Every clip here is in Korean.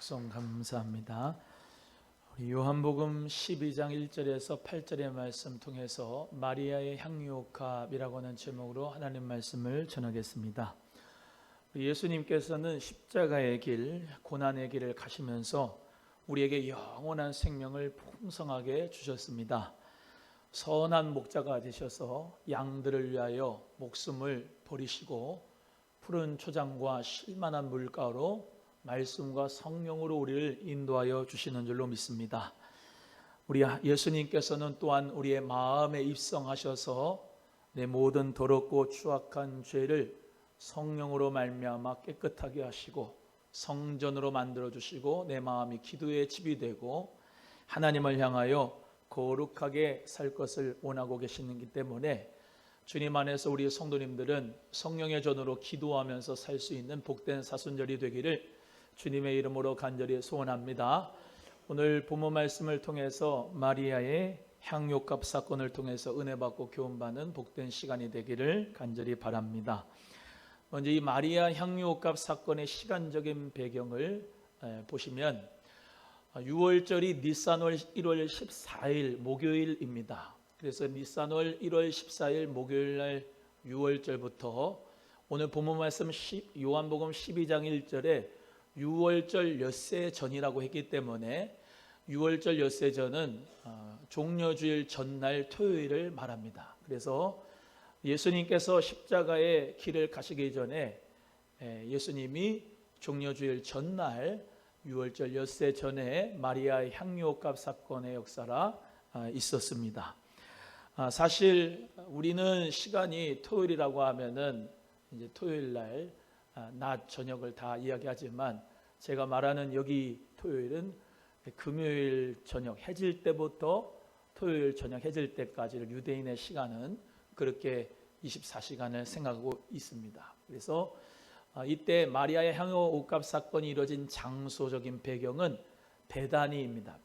작성 감사합니다. 우리 요한복음 12장 1절에서 8절의 말씀 통해서 마리아의 향유옥합이라고 하는 제목으로 하나님 말씀을 전하겠습니다. 예수님께서는 십자가의 길, 고난의 길을 가시면서 우리에게 영원한 생명을 풍성하게 주셨습니다. 선한 목자가 되셔서 양들을 위하여 목숨을 버리시고 푸른 초장과 쉴만한 물가로 말씀과 성령으로 우리를 인도하여 주시는 줄로 믿습니다. 우리 예수님께서는 또한 우리의 마음에 입성하셔서 내 모든 더럽고 추악한 죄를 성령으로 말미암아 깨끗하게 하시고 성전으로 만들어 주시고 내 마음이 기도의 집이 되고 하나님을 향하여 거룩하게 살 것을 원하고 계시기 때문에 주님 안에서 우리 성도님들은 성령의 전으로 기도하면서 살 수 있는 복된 사순절이 되기를 주님의 이름으로 간절히 소원합니다. 오늘 본문 말씀을 통해서 마리아의 향유옥합 사건을 통해서 은혜 받고 교훈받는 복된 시간이 되기를 간절히 바랍니다. 먼저 이 마리아 향유옥합 사건의 시간적인 배경을 보시면 6월절이 니산월 1월 14일 목요일입니다. 그래서 니산월 1월 14일 목요일 날 6월절부터 오늘 본문 말씀 요한복음 12장 1절에 6월절 엿새 전이라고 했기 때문에 6월절 엿새 전은 종려주일 전날 토요일을 말합니다. 그래서 예수님께서 십자가의 길을 가시기 전에 예수님이 종려주일 전날 6월절 엿새 전에 마리아의 향유옥합 사건의 역사가 있었습니다. 사실 우리는 시간이 토요일이라고 하면은 이제 토요일 날 낮 저녁을 다 이야기하지만 제가 말하는 여기 토요일은 금요일 저녁 해질 때부터 토요일 저녁 해질 때까지를 유대인의 시간은 그렇게 24시간을 생각하고 있습니다. 그래서 이때 마리아의 향유옥합 사건이 이루어진 장소적인 배경은 베다니입니다.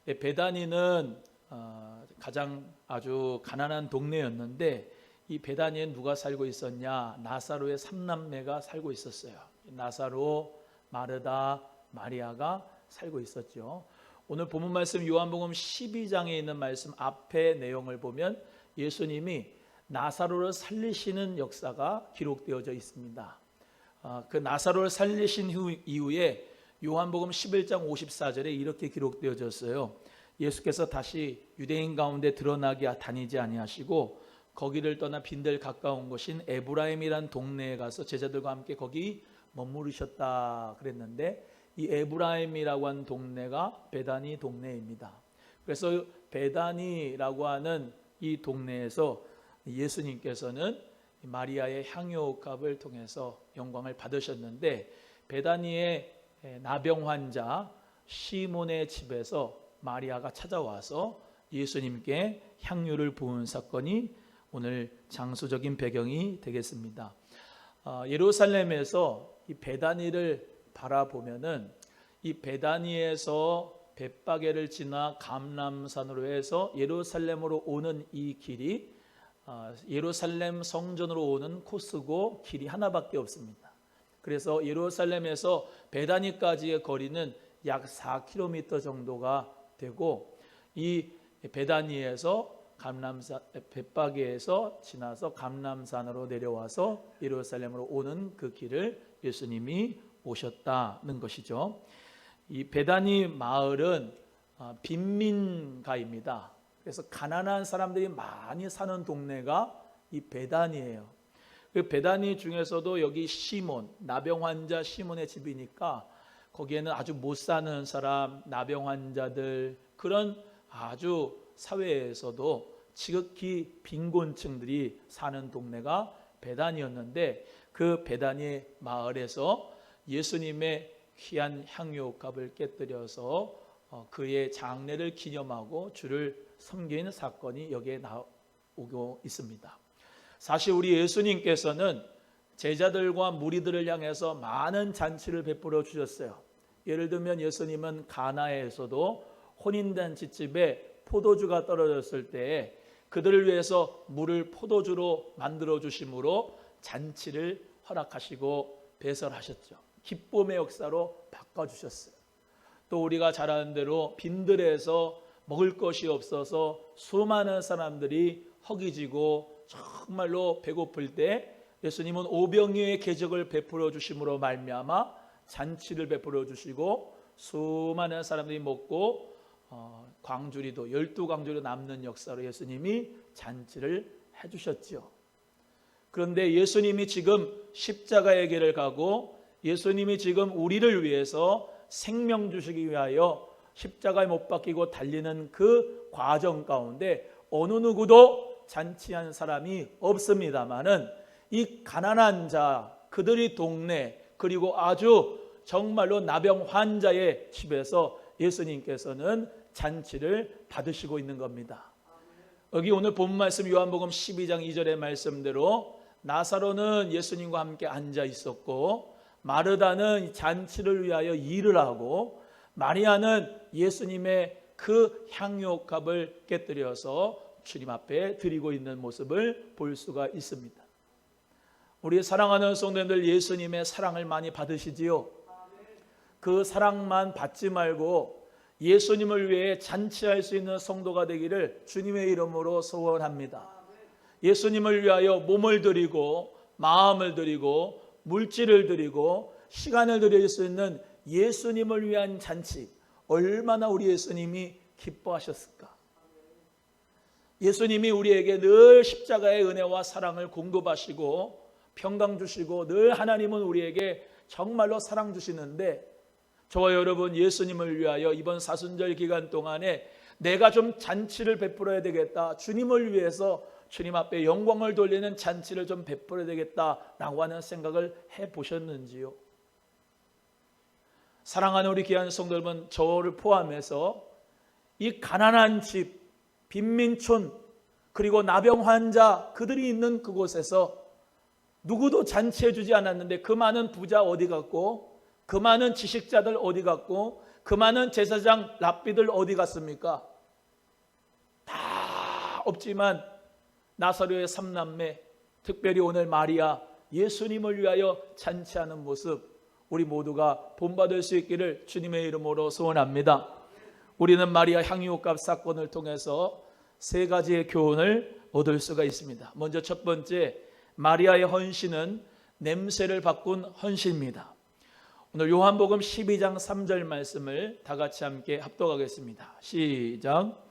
베다니는 가장 아주 가난한 동네였는데 이 베다니에 누가 살고 있었냐? 나사로의 3남매가 살고 있었어요. 나사로, 마르다, 마리아가 살고 있었죠. 오늘 본문 말씀 요한복음 12장에 있는 말씀 앞에 내용을 보면 예수님이 나사로를 살리시는 역사가 기록되어져 있습니다. 그 나사로를 살리신 이후에 요한복음 11장 54절에 이렇게 기록되어졌어요. 예수께서 다시 유대인 가운데 드러나게 다니지 아니하시고 거기를 떠나 빈들 가까운 곳인 에브라임이란 동네에 가서 제자들과 함께 거기 머무르셨다 그랬는데 이 에브라임이라고 하는 동네가 베다니 동네입니다. 그래서 베다니라고 하는 이 동네에서 예수님께서는 마리아의 향유옥합을 통해서 영광을 받으셨는데 베다니의 나병 환자 시몬의 집에서 마리아가 찾아와서 예수님께 향유를 부은 사건이 오늘 장소적인 배경이 되겠습니다. 예루살렘에서 이 베다니를 바라보면은 이 베다니에서 벳바게를 지나 감람산으로 해서 예루살렘으로 오는 이 길이 예루살렘 성전으로 오는 코스고 길이 하나밖에 없습니다. 그래서 예루살렘에서 베다니까지의 거리는 약 4km 정도가 되고 이 베다니에서 벳바게에서 지나서 감람산으로 내려와서 예루살렘으로 오는 그 길을 예수님이 오셨다는 것이죠. 이 베다니 마을은 빈민가입니다. 그래서 가난한 사람들이 많이 사는 동네가 이 베다니예요. 그 베다니 중에서도 여기 시몬, 나병 환자 시몬의 집이니까 거기에는 아주 못 사는 사람, 나병 환자들 그런 아주 사회에서도 지극히 빈곤층들이 사는 동네가 베다니였는데 그 베다니 마을에서 예수님의 귀한 향유옥합을 깨뜨려서 그의 장례를 기념하고 주를 섬기는 사건이 여기에 나오고 있습니다. 사실 우리 예수님께서는 제자들과 무리들을 향해서 많은 잔치를 베풀어 주셨어요. 예를 들면 예수님은 가나에서도 혼인잔치집에 포도주가 떨어졌을 때 그들을 위해서 물을 포도주로 만들어 주심으로 잔치를 허락하시고 배설하셨죠. 기쁨의 역사로 바꿔주셨어요. 또 우리가 잘 아는 대로 빈들에서 먹을 것이 없어서 수많은 사람들이 허기지고 정말로 배고플 때 예수님은 오병이어의 궤적을 베풀어 주심으로 말미암아 잔치를 베풀어 주시고 수많은 사람들이 먹고 광주리도 12광주리로 남는 역사로 예수님이 잔치를 해주셨죠. 그런데 예수님이 지금 십자가의 길을 가고 예수님이 지금 우리를 위해서 생명 주시기 위하여 십자가에 못 박히고 달리는 그 과정 가운데 어느 누구도 잔치한 사람이 없습니다마는 이 가난한 자, 그들의 동네, 그리고 아주 정말로 나병 환자의 집에서 예수님께서는 잔치를 받으시고 있는 겁니다. 여기 오늘 본 말씀 요한복음 12장 2절의 말씀대로 나사로는 예수님과 함께 앉아 있었고 마르다는 잔치를 위하여 일을 하고 마리아는 예수님의 그 향유옥합을 깨뜨려서 주님 앞에 드리고 있는 모습을 볼 수가 있습니다. 우리 사랑하는 성도님들, 예수님의 사랑을 많이 받으시지요? 그 사랑만 받지 말고 예수님을 위해 잔치할 수 있는 성도가 되기를 주님의 이름으로 소원합니다. 예수님을 위하여 몸을 드리고 마음을 드리고 물질을 드리고 시간을 드릴 수 있는 예수님을 위한 잔치, 얼마나 우리 예수님이 기뻐하셨을까? 예수님이 우리에게 늘 십자가의 은혜와 사랑을 공급하시고 평강 주시고 늘 하나님은 우리에게 정말로 사랑 주시는데 저와 여러분 예수님을 위하여 이번 사순절 기간 동안에 내가 좀 잔치를 베풀어야 되겠다, 주님을 위해서 주님 앞에 영광을 돌리는 잔치를 좀 베풀어야 되겠다라고 하는 생각을 해보셨는지요? 사랑하는 우리 귀한 성도 여러분, 저를 포함해서 이 가난한 집, 빈민촌, 그리고 나병 환자 그들이 있는 그곳에서 누구도 잔치해 주지 않았는데 그 많은 부자 어디 갔고 그 많은 지식자들 어디 갔고 그 많은 제사장 랍비들 어디 갔습니까? 다 없지만 나사로의 삼남매, 특별히 오늘 마리아, 예수님을 위하여 잔치하는 모습 우리 모두가 본받을 수 있기를 주님의 이름으로 소원합니다. 우리는 마리아 향유옥합 사건을 통해서 세 가지의 교훈을 얻을 수가 있습니다. 먼저 첫 번째, 마리아의 헌신은 냄새를 바꾼 헌신입니다. 오늘 요한복음 12장 3절 말씀을 다 같이 함께 합독하겠습니다. 시작.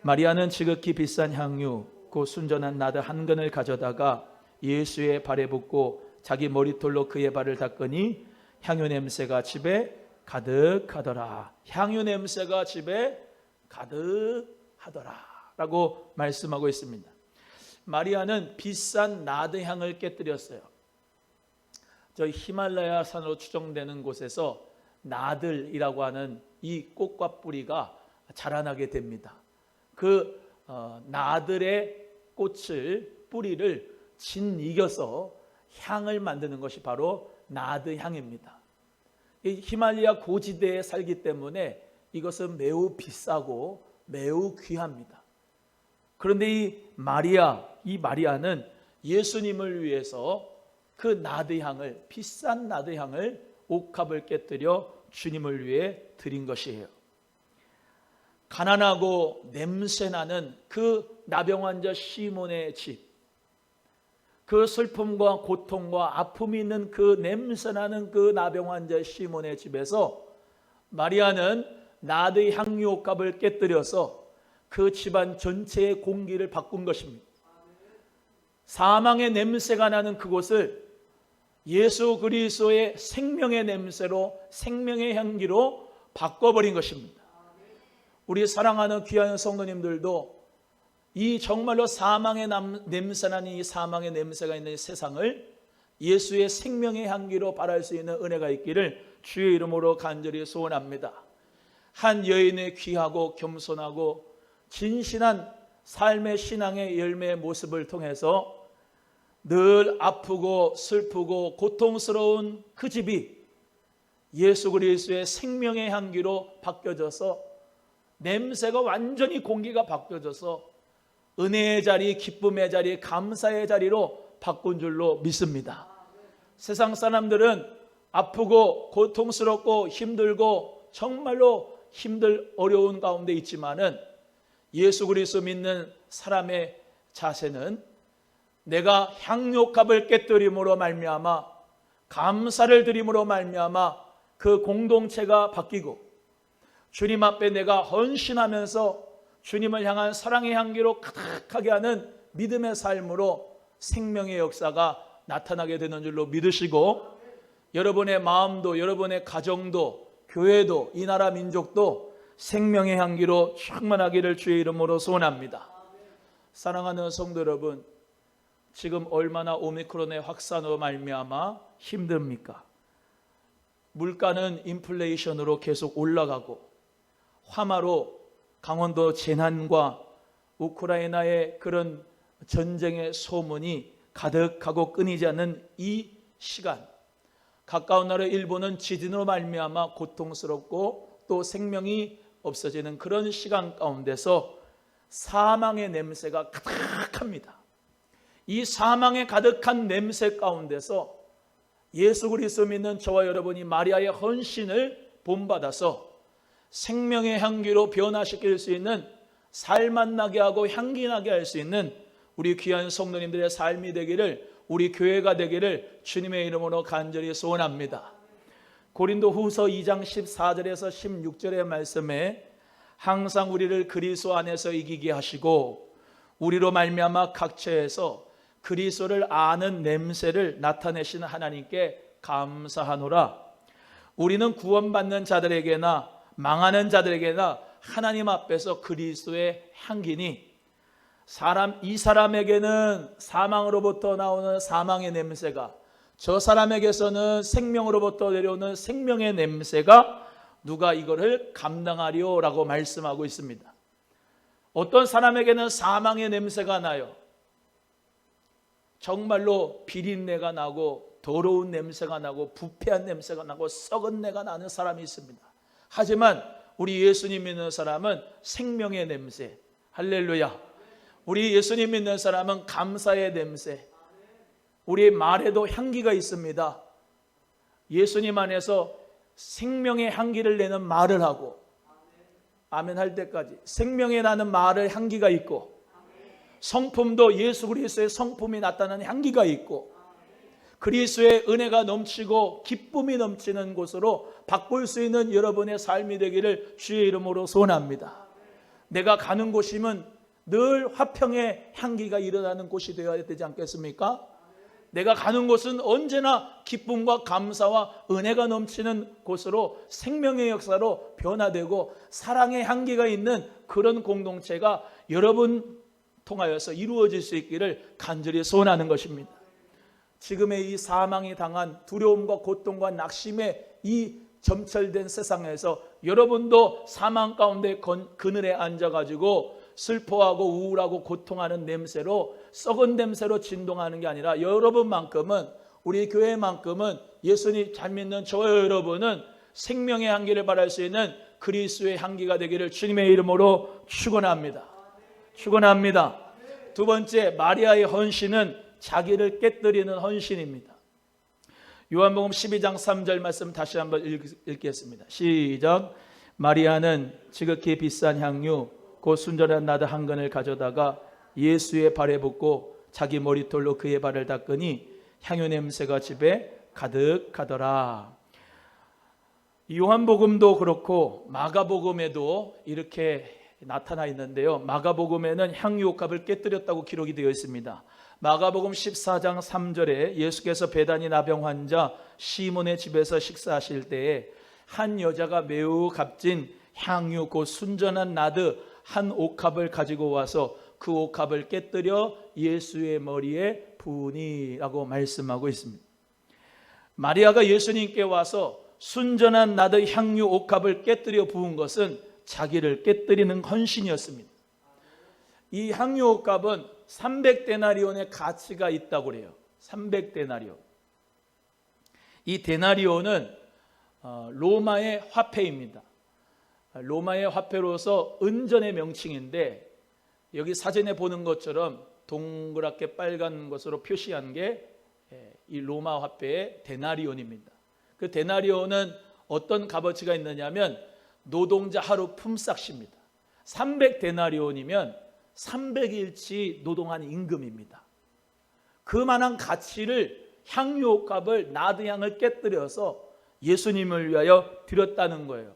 마리아는 지극히 비싼 향유 곧 순전한 나드 한 근을 가져다가 예수의 발에 붓고 자기 머리털로 그의 발을 닦으니 향유 냄새가 집에 가득하더라. 향유 냄새가 집에 가득하더라 라고 말씀하고 있습니다. 마리아는 비싼 나드 향을 깨뜨렸어요. 저 히말라야 산으로 추정되는 곳에서 나들이라고 하는 이 꽃과 뿌리가 자라나게 됩니다. 그 나들의 꽃을, 뿌리를 짓이겨서 향을 만드는 것이 바로 나드 향입니다. 이 히말라야 고지대에 살기 때문에 이것은 매우 비싸고 매우 귀합니다. 그런데 이 마리아는 예수님을 위해서 그 나드향을, 비싼 나드향을 옥합을 깨뜨려 주님을 위해 드린 것이에요. 가난하고 냄새나는 그 나병 환자 시몬의 집, 그 슬픔과 고통과 아픔이 있는 그 냄새나는 그 나병 환자 시몬의 집에서 마리아는 나드 향유 옥합을 깨뜨려서 그 집안 전체의 공기를 바꾼 것입니다. 사망의 냄새가 나는 그곳을 예수 그리스도의 생명의 냄새로, 생명의 향기로 바꿔버린 것입니다. 우리 사랑하는 귀한 성도님들도 이 정말로 사망의 냄새나는 이 사망의 냄새가 있는 이 세상을 예수의 생명의 향기로 바랄 수 있는 은혜가 있기를 주의 이름으로 간절히 소원합니다. 한 여인의 귀하고 겸손하고 진실한 삶의 신앙의 열매의 모습을 통해서 늘 아프고 슬프고 고통스러운 그 집이 예수 그리스도의 생명의 향기로 바뀌어져서 냄새가 완전히 공기가 바뀌어져서 은혜의 자리, 기쁨의 자리, 감사의 자리로 바꾼 줄로 믿습니다. 세상 사람들은 아프고 고통스럽고 힘들고 정말로 어려운 가운데 있지만은 예수 그리스도 믿는 사람의 자세는 내가 향료값을 깨뜨림으로 말미암아 감사를 드림으로 말미암아 그 공동체가 바뀌고 주님 앞에 내가 헌신하면서 주님을 향한 사랑의 향기로 가득하게 하는 믿음의 삶으로 생명의 역사가 나타나게 되는 줄로 믿으시고 여러분의 마음도 여러분의 가정도 교회도 이 나라 민족도 생명의 향기로 충만하기를 주의 이름으로 소원합니다. 사랑하는 성도 여러분, 지금 얼마나 오미크론의 확산으로 말미암아 힘듭니까? 물가는 인플레이션으로 계속 올라가고 화마로 강원도 재난과 우크라이나의 그런 전쟁의 소문이 가득하고 끊이지 않는 이 시간, 가까운 나라 일본은 지진으로 말미암아 고통스럽고 또 생명이 없어지는 그런 시간 가운데서 사망의 냄새가 가득합니다. 이 사망에 가득한 냄새 가운데서 예수 그리스도 믿는 저와 여러분이 마리아의 헌신을 본받아서 생명의 향기로 변화시킬 수 있는 살맛 나게 하고 향기 나게 할 수 있는 우리 귀한 성도님들의 삶이 되기를, 우리 교회가 되기를 주님의 이름으로 간절히 소원합니다. 고린도 후서 2장 14절에서 16절의 말씀에 항상 우리를 그리스도 안에서 이기게 하시고 우리로 말미암아 각처에서 그리스도를 아는 냄새를 나타내시는 하나님께 감사하노라. 우리는 구원받는 자들에게나 망하는 자들에게나 하나님 앞에서 그리스도의 향기니 이 사람에게는 사망으로부터 나오는 사망의 냄새가, 저 사람에게서는 생명으로부터 내려오는 생명의 냄새가 누가 이거를 감당하리오라고 말씀하고 있습니다. 어떤 사람에게는 사망의 냄새가 나요. 정말로 비린내가 나고 더러운 냄새가 나고 부패한 냄새가 나고 썩은 내가 나는 사람이 있습니다. 하지만 우리 예수님 믿는 사람은 생명의 냄새, 할렐루야. 우리 예수님 믿는 사람은 감사의 냄새, 우리 말에도 향기가 있습니다. 예수님 안에서 생명의 향기를 내는 말을 하고 아멘 할 때까지 생명에 나는 말을 향기가 있고, 성품도 예수 그리스도의 성품이 나타나는 향기가 있고, 그리스도의 은혜가 넘치고 기쁨이 넘치는 곳으로 바꿀 수 있는 여러분의 삶이 되기를 주의 이름으로 소원합니다. 내가 가는 곳이면 늘 화평의 향기가 일어나는 곳이 되어야 되지 않겠습니까? 내가 가는 곳은 언제나 기쁨과 감사와 은혜가 넘치는 곳으로 생명의 역사로 변화되고 사랑의 향기가 있는 그런 공동체가 여러분 통하여서 이루어질 수 있기를 간절히 소원하는 것입니다. 지금의 이 사망이 당한 두려움과 고통과 낙심의 이 점철된 세상에서 여러분도 사망 가운데 그늘에 앉아가지고 슬퍼하고 우울하고 고통하는 냄새로, 썩은 냄새로 진동하는 게 아니라 여러분만큼은, 우리 교회만큼은, 예수님 잘 믿는 저와 여러분은 생명의 향기를 발할 수 있는 그리스도의 향기가 되기를 주님의 이름으로 축원합니다. 축원합니다. 두 번째, 마리아의 헌신은 자기를 깨뜨리는 헌신입니다. 요한복음 12장 3절 말씀 다시 한번 읽겠습니다. 시작. 마리아는 지극히 비싼 향유 곧 순전한 나드 한 근을 가져다가 예수의 발에 붓고 자기 머리털로 그의 발을 닦으니 향유 냄새가 집에 가득하더라. 요한복음도 그렇고 마가복음에도 이렇게 나타나 있는데요, 마가복음에는 향유옥합을 깨뜨렸다고 기록이 되어 있습니다. 마가복음 14장 3절에 예수께서 베다니 나병 환자 시몬의 집에서 식사하실 때에 한 여자가 매우 값진 향유 곧 순전한 나드 한 옥합을 가지고 와서 그 옥합을 깨뜨려 예수의 머리에 부으니라고 말씀하고 있습니다. 마리아가 예수님께 와서 순전한 나드 향유 옥합을 깨뜨려 부은 것은 자기를 깨뜨리는 헌신이었습니다. 이 향유 옥합은 300데나리온의 가치가 있다고 그래요. 300데나리온. 이 데나리온은 로마의 화폐입니다. 로마의 화폐로서 은전의 명칭인데, 여기 사진에 보는 것처럼 동그랗게 빨간 것으로 표시한 게 이 로마 화폐의 데나리온입니다. 그 데나리온은 어떤 값어치가 있느냐면 노동자 하루 품삯입니다. 300데나리온이면 300일치 노동한 임금입니다. 그만한 가치를 향유옥합을 나드향을 깨뜨려서 예수님을 위하여 드렸다는 거예요.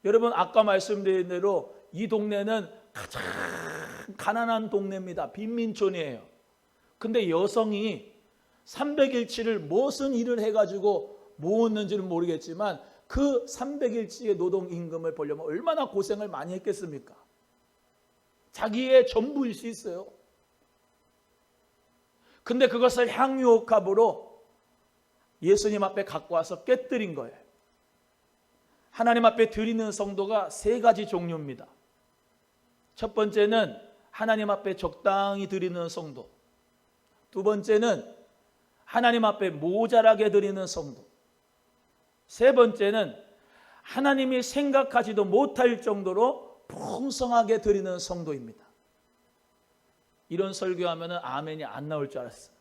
여러분 아까 말씀드린 대로 이 동네는 가장 가난한 동네입니다. 빈민촌이에요. 근데 여성이 300일치를 무슨 일을 해가지고 모았는지는 모르겠지만 그 300일치의 노동임금을 벌려면 얼마나 고생을 많이 했겠습니까? 자기의 전부일 수 있어요. 근데 그것을 향유옥합으로 예수님 앞에 갖고 와서 깨뜨린 거예요. 하나님 앞에 드리는 성도가 세 가지 종류입니다. 첫 번째는 하나님 앞에 적당히 드리는 성도. 두 번째는 하나님 앞에 모자라게 드리는 성도. 세 번째는 하나님이 생각하지도 못할 정도로 풍성하게 드리는 성도입니다. 이런 설교하면 아멘이 안 나올 줄 알았어요.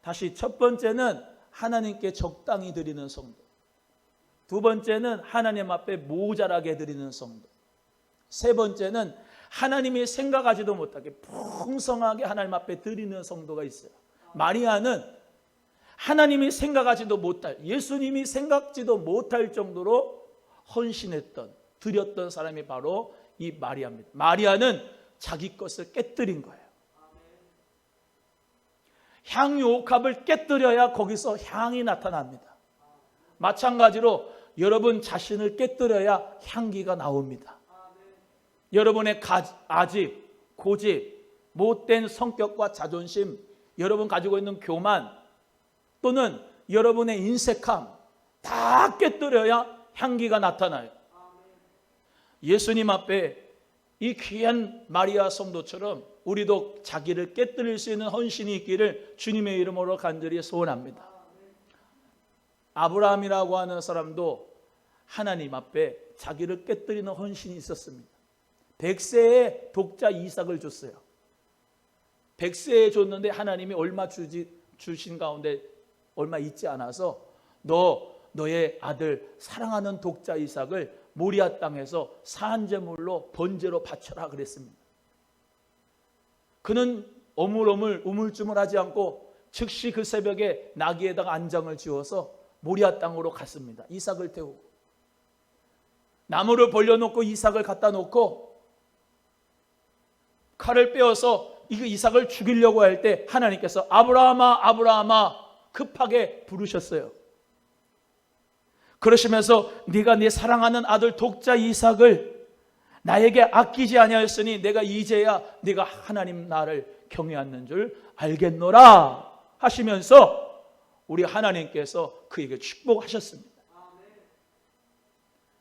다시 첫 번째는 하나님께 적당히 드리는 성도. 두 번째는 하나님 앞에 모자라게 드리는 성도. 세 번째는 하나님이 생각하지도 못하게 풍성하게 하나님 앞에 드리는 성도가 있어요. 마리아는 하나님이 생각하지도 못할, 예수님이 생각지도 못할 정도로 헌신했던, 드렸던 사람이 바로 이 마리아입니다. 마리아는 자기 것을 깨뜨린 거예요. 향유옥합을 깨뜨려야 거기서 향이 나타납니다. 마찬가지로 여러분 자신을 깨뜨려야 향기가 나옵니다. 여러분의 아집, 고집, 못된 성격과 자존심, 여러분 가지고 있는 교만 또는 여러분의 인색함 다 깨뜨려야 향기가 나타나요. 예수님 앞에 이 귀한 마리아 성도처럼 우리도 자기를 깨뜨릴 수 있는 헌신이 있기를 주님의 이름으로 간절히 소원합니다. 아브라함이라고 하는 사람도 하나님 앞에 자기를 깨뜨리는 헌신이 있었습니다. 100세의 독자 이삭을 줬어요. 100세에 줬는데 하나님이 얼마 주신 가운데 얼마 있지 않아서 너의 아들 사랑하는 독자 이삭을 모리아 땅에서 산제물로 번제로 바쳐라 그랬습니다. 그는 우물쭈물하지 않고 즉시 그 새벽에 나귀에다가 안장을 지어서 모리아 땅으로 갔습니다. 이삭을 태우고 나무를 벌려놓고 이삭을 갖다 놓고 칼을 빼어서 이삭을 죽이려고 할 때 하나님께서 아브라함아 아브라함아 급하게 부르셨어요. 그러시면서 네가 네 사랑하는 아들 독자 이삭을 나에게 아끼지 아니하였으니 내가 이제야 네가 하나님 나를 경외하는 줄 알겠노라 하시면서 우리 하나님께서 그에게 축복하셨습니다.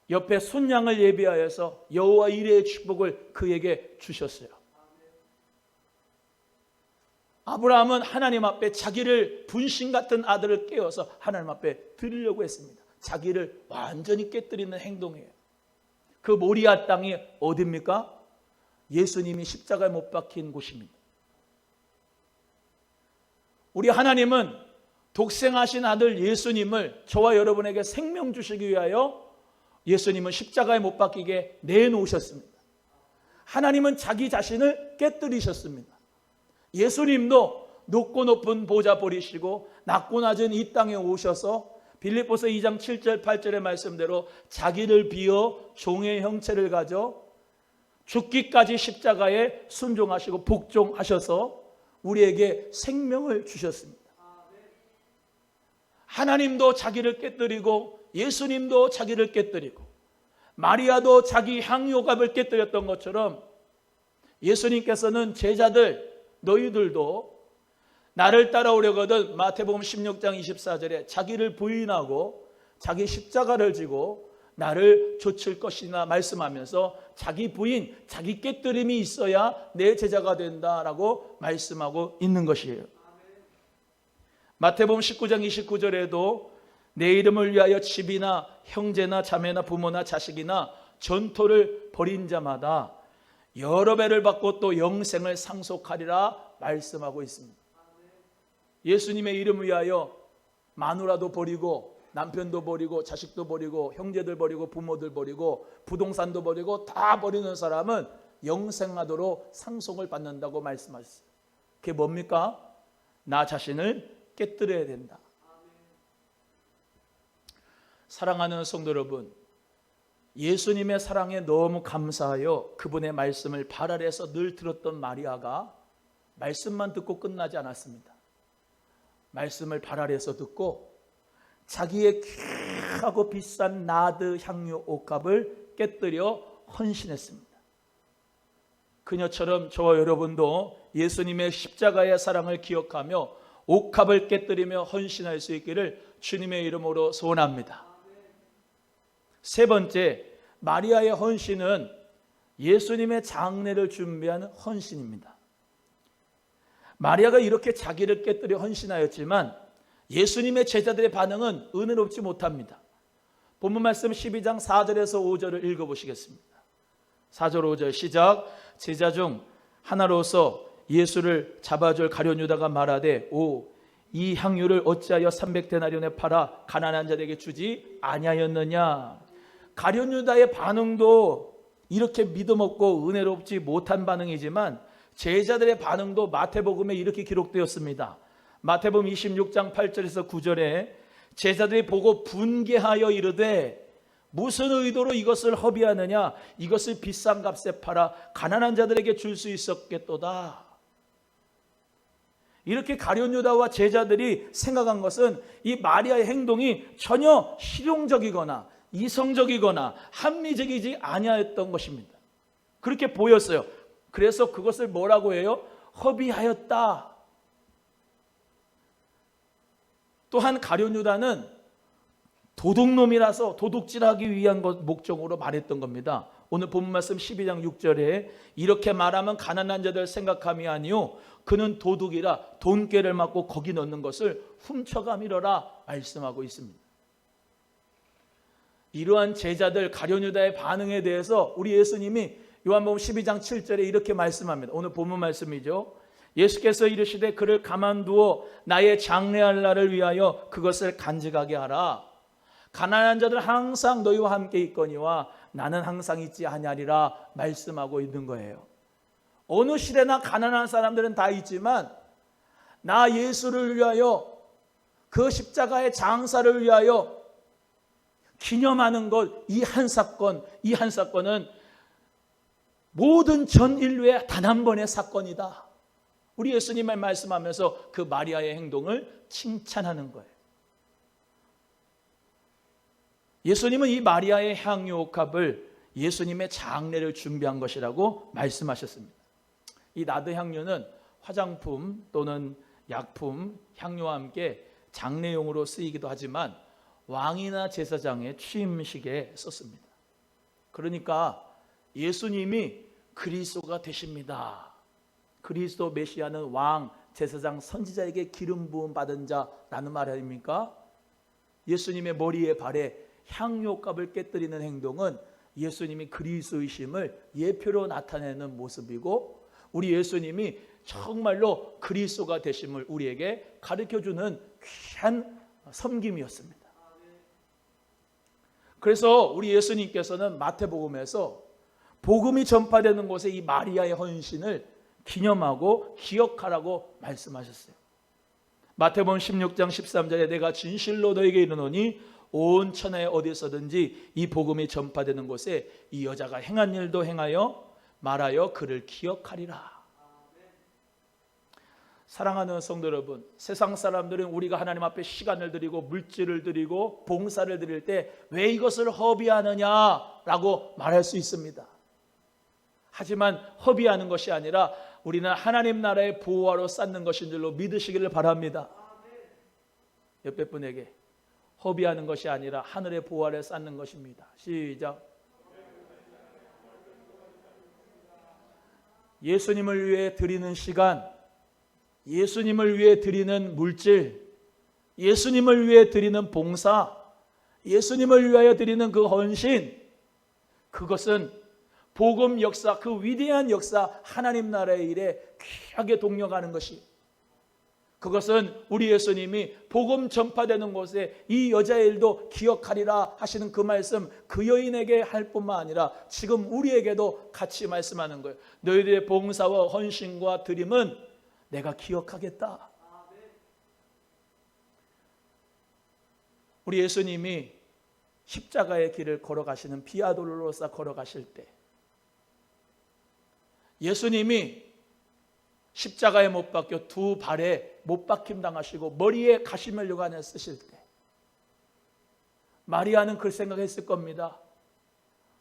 옆에 순양을 예비하여서 여호와 이레의 축복을 그에게 주셨어요. 아브라함은 하나님 앞에 자기를 분신 같은 아들을 깨워서 하나님 앞에 드리려고 했습니다. 자기를 완전히 깨뜨리는 행동이에요. 그 모리아 땅이 어디입니까? 예수님이 십자가에 못 박힌 곳입니다. 우리 하나님은 독생하신 아들 예수님을 저와 여러분에게 생명 주시기 위하여 예수님은 십자가에 못 박히게 내놓으셨습니다. 하나님은 자기 자신을 깨뜨리셨습니다. 예수님도 높고 높은 보좌 버리시고 낮고 낮은 이 땅에 오셔서 빌립보서 2장 7절 8절의 말씀대로 자기를 비어 종의 형체를 가져 죽기까지 십자가에 순종하시고 복종하셔서 우리에게 생명을 주셨습니다. 하나님도 자기를 깨뜨리고 예수님도 자기를 깨뜨리고 마리아도 자기 향유옥합을 깨뜨렸던 것처럼 예수님께서는 제자들 너희들도 나를 따라오려거든 마태복음 16장 24절에 자기를 부인하고 자기 십자가를 지고 나를 좇을 것이나 말씀하면서 자기 부인, 자기 깨뜨림이 있어야 내 제자가 된다라고 말씀하고 있는 것이에요. 마태복음 19장 29절에도 내 이름을 위하여 집이나 형제나 자매나 부모나 자식이나 전토를 벌인 자마다 여러 배를 받고 또 영생을 상속하리라 말씀하고 있습니다. 예수님의 이름을 위하여 마누라도 버리고 남편도 버리고 자식도 버리고 형제들 버리고 부모들 버리고 부동산도 버리고 다 버리는 사람은 영생하도록 상속을 받는다고 말씀하셨어요. 그게 뭡니까? 나 자신을 깨뜨려야 된다. 사랑하는 성도 여러분, 예수님의 사랑에 너무 감사하여 그분의 말씀을 발 아래에서 늘 들었던 마리아가 말씀만 듣고 끝나지 않았습니다. 말씀을 발 아래에서 듣고 자기의 귀하고 비싼 나드 향유 옥합을 깨뜨려 헌신했습니다. 그녀처럼 저와 여러분도 예수님의 십자가의 사랑을 기억하며 옥합을 깨뜨리며 헌신할 수 있기를 주님의 이름으로 소원합니다. 세 번째, 마리아의 헌신은 예수님의 장례를 준비한 헌신입니다. 마리아가 이렇게 자기를 깨뜨려 헌신하였지만 예수님의 제자들의 반응은 은혜롭지 못합니다. 본문 말씀 12장 4절에서 5절을 읽어보시겠습니다. 4절 5절 시작. 제자 중 하나로서 예수를 잡아줄 가룟 유다가 말하되 이 향유를 어찌하여 300데나리온에 팔아 가난한 자들에게 주지 아니하였느냐. 가룟 유다의 반응도 이렇게 믿음 없고 은혜롭지 못한 반응이지만 제자들의 반응도 마태복음에 이렇게 기록되었습니다. 마태복음 26장 8절에서 9절에 제자들이 보고 분개하여 이르되 무슨 의도로 이것을 허비하느냐. 이것을 비싼 값에 팔아 가난한 자들에게 줄 수 있었겠도다. 이렇게 가룟 유다와 제자들이 생각한 것은 이 마리아의 행동이 전혀 실용적이거나 이성적이거나 합리적이지 아니하였던 것입니다. 그렇게 보였어요. 그래서 그것을 뭐라고 해요? 허비하였다. 또한 가룟 유다는 도둑놈이라서 도둑질하기 위한 목적으로 말했던 겁니다. 오늘 본문 말씀 12장 6절에 이렇게 말하면 가난한 자들 생각함이 아니요 그는 도둑이라 돈꾀를 맞고 거기 넣는 것을 훔쳐가미러라 말씀하고 있습니다. 이러한 제자들 가룟 유다의 반응에 대해서 우리 예수님이 요한복음 12장 7절에 이렇게 말씀합니다. 오늘 본문 말씀이죠. 예수께서 이르시되 그를 가만두어 나의 장례할 날을 위하여 그것을 간직하게 하라. 가난한 자들 항상 너희와 함께 있거니와 나는 항상 있지 아니하리라 말씀하고 있는 거예요. 어느 시대나 가난한 사람들은 다 있지만 나 예수를 위하여 그 십자가의 장사를 위하여 기념하는 것, 이 한 사건은 모든 전 인류의 단 한 번의 사건이다. 우리 예수님을 말씀하면서 그 마리아의 행동을 칭찬하는 거예요. 예수님은 이 마리아의 향유 옥합을 예수님의 장례를 준비한 것이라고 말씀하셨습니다. 이 나드 향유는 화장품 또는 약품, 향유와 함께 장례용으로 쓰이기도 하지만 왕이나 제사장의 취임식에 썼습니다. 그러니까 예수님이 그리스도가 되십니다. 그리스도 메시아는 왕, 제사장, 선지자에게 기름 부음 받은 자라는 말 아닙니까? 예수님의 머리에 발에 향유값을 깨뜨리는 행동은 예수님이 그리스도이심을 예표로 나타내는 모습이고 우리 예수님이 정말로 그리스도가 되심을 우리에게 가르쳐주는 귀한 섬김이었습니다. 그래서 우리 예수님께서는 마태복음에서 복음이 전파되는 곳에 이 마리아의 헌신을 기념하고 기억하라고 말씀하셨어요. 마태복음 16장 13절에 내가 진실로 너에게 이르노니 온 천하에 어디서든지 이 복음이 전파되는 곳에 이 여자가 행한 일도 행하여 말하여 그를 기억하리라. 사랑하는 성도 여러분, 세상 사람들은 우리가 하나님 앞에 시간을 드리고 물질을 드리고 봉사를 드릴 때 왜 이것을 허비하느냐라고 말할 수 있습니다. 하지만 허비하는 것이 아니라 우리는 하나님 나라의 보화로 쌓는 것인 줄로 믿으시기를 바랍니다. 옆에 분에게 허비하는 것이 아니라 하늘의 보화를 쌓는 것입니다. 시작. 예수님을 위해 드리는 시간, 예수님을 위해 드리는 물질, 예수님을 위해 드리는 봉사, 예수님을 위하여 드리는 그 헌신, 그것은 복음 역사, 그 위대한 역사, 하나님 나라의 일에 귀하게 동력하는 것이, 그것은 우리 예수님이 복음 전파되는 곳에 이 여자의 일도 기억하리라 하시는 그 말씀, 그 여인에게 할 뿐만 아니라 지금 우리에게도 같이 말씀하는 거예요. 너희들의 봉사와 헌신과 드림은 내가 기억하겠다. 우리 예수님이 십자가의 길을 걸어가시는 비아 돌로로사 걸어가실 때 예수님이 십자가에 못 박혀 두 발에 못 박힘 당하시고 머리에 가시면류관을 쓰실 때 마리아는 그 생각했을 겁니다.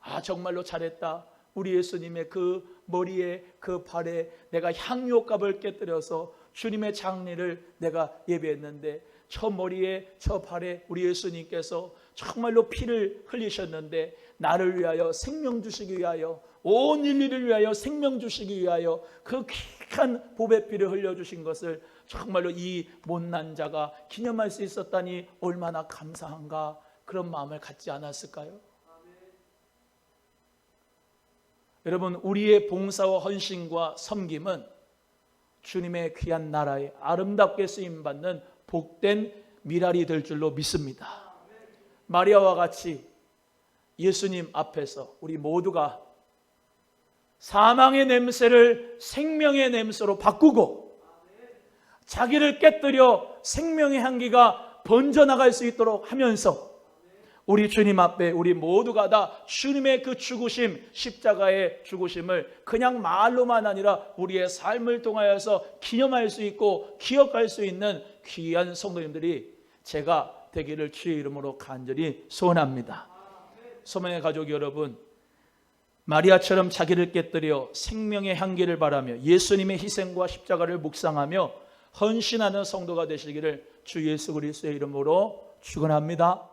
아, 정말로 잘했다. 우리 예수님의 그 머리에 그 발에 내가 향유값을 깨뜨려서 주님의 장례를 내가 예배했는데 저 머리에 저 발에 우리 예수님께서 정말로 피를 흘리셨는데 나를 위하여 생명 주시기 위하여 온 인류를 위하여 생명 주시기 위하여 그 귀한 보배 피를 흘려주신 것을 정말로 이 못난 자가 기념할 수 있었다니 얼마나 감사한가, 그런 마음을 갖지 않았을까요? 여러분, 우리의 봉사와 헌신과 섬김은 주님의 귀한 나라에 아름답게 쓰임받는 복된 미랄이 될 줄로 믿습니다. 마리아와 같이 예수님 앞에서 우리 모두가 사망의 냄새를 생명의 냄새로 바꾸고 자기를 깨뜨려 생명의 향기가 번져나갈 수 있도록 하면서 우리 주님 앞에 우리 모두가 다 주님의 그 죽으심, 십자가의 죽으심을 그냥 말로만 아니라 우리의 삶을 통하여서 기념할 수 있고 기억할 수 있는 귀한 성도님들이 제가 되기를 주의 이름으로 간절히 소원합니다. 소망의 가족 여러분, 마리아처럼 자기를 깨뜨려 생명의 향기를 바라며 예수님의 희생과 십자가를 묵상하며 헌신하는 성도가 되시기를 주 예수 그리스도의 이름으로 축원합니다.